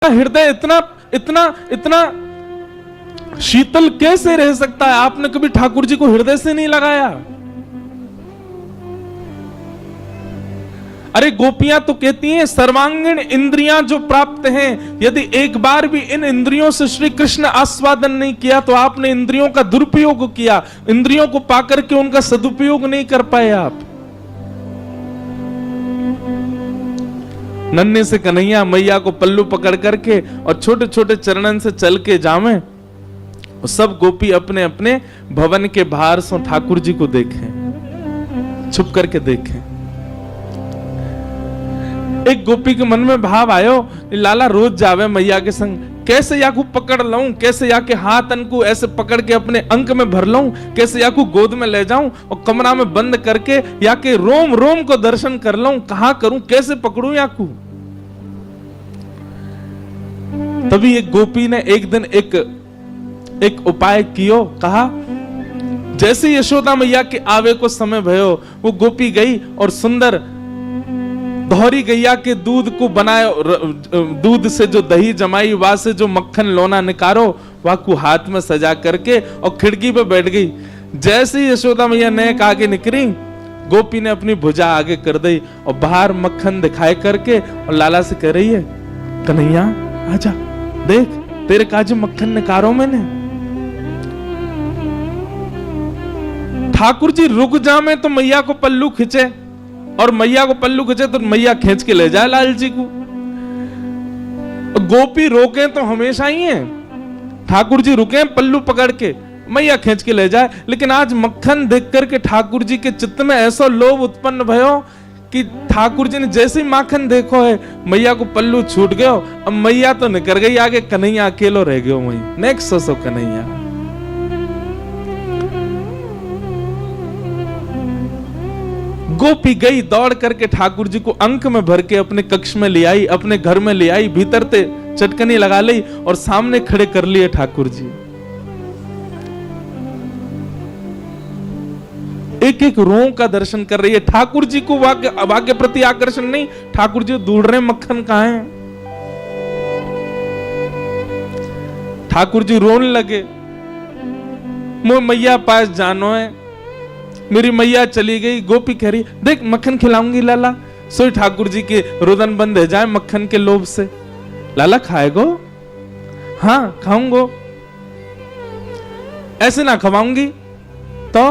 हृदय इतना इतना इतना शीतल कैसे रह सकता है? आपने कभी ठाकुर जी को हृदय से नहीं लगाया? अरे गोपियां तो कहती हैं सर्वांगीण इंद्रियां जो प्राप्त हैं, यदि एक बार भी इन इंद्रियों से श्री कृष्ण आस्वादन नहीं किया तो आपने इंद्रियों का दुरुपयोग किया, इंद्रियों को पाकर के उनका सदुपयोग नहीं कर पाए आप। नन्हे से कन्हैया मैया को पल्लू पकड़ करके और छोटे छोटे चरणन से चल के जावे, सब गोपी अपने अपने भवन के बाहर से ठाकुर जी को देखें, छुप करके देखें। एक गोपी के मन में भाव आयो, लाला रोज जावे मैया के संग, कैसे याकू पकड़ लाऊं, कैसे याके हाथ अनकू ऐसे पकड़ के अपने अंक में भर लाऊं, कैसे याकू गोद में ले जाऊं और कमरा में बंद करके याके रोम रोम को दर्शन कर लाऊं, कहां करूं, कैसे पकड़ूं याकू। तभी एक गोपी ने एक दिन एक उपाय कियो, कहा जैसे यशोदा मैया के आवे को समय भयो, वो गोपी गई और सुंदर दोहरी गैया के दूध को बनाए, दूध से जो दही जमाई, वहां से जो मक्खन लोना निकारो, वहां को हाथ में सजा करके और खिड़की पे बैठ गई। जैसे ही यशोदा मैया नेक आगे निकली, गोपी ने अपनी भुजा आगे कर दी और बाहर मक्खन दिखाए करके और लाला से कह रही है, कन्हैया आजा, देख तेरे काज मक्खन निकारो मैंने। ठाकुर जी रुक जामे तो मैया को पल्लू खींचे, और मैया को पल्लू खींचे तो मैया खींच के ले जाए लाल जी को। गोपी रोके तो हमेशा ही है, ठाकुर जी रुके पल्लू पकड़ के, मैया खींच के ले जाए। लेकिन आज मक्खन देख करके ठाकुर जी के चित्त में ऐसा लोभ उत्पन्न भयो कि ठाकुर जी ने जैसे ही माखन देखो है, मैया को पल्लू छूट गयो, अब मैया तो निकल गई आगे, कन्हैया अकेलो रह गयो वहीं। Next so Kanhaiya. गोपी गई दौड़ करके ठाकुर जी को अंक में भर के अपने कक्ष में ले आई, अपने घर में ले आई, भीतर ते चटकनी लगा ली और सामने खड़े कर लिए ठाकुर जी। एक एक रों का दर्शन कर रही है। ठाकुर जी को वाक्य के प्रति आकर्षण नहीं, ठाकुर जी ढूंढ रहे मक्खन कहां है। ठाकुर जी रोने लगे, मोह मैया पास जानो है, मेरी मैया चली गई। गोपी कह रही देख मक्खन खिलाऊंगी लाला। सोई ठाकुर जी के रुदन बंद है जाए मक्खन के लोभ से। लाला खाएगो? हाँ खाऊंगो। ऐसे ना खवाऊंगी तो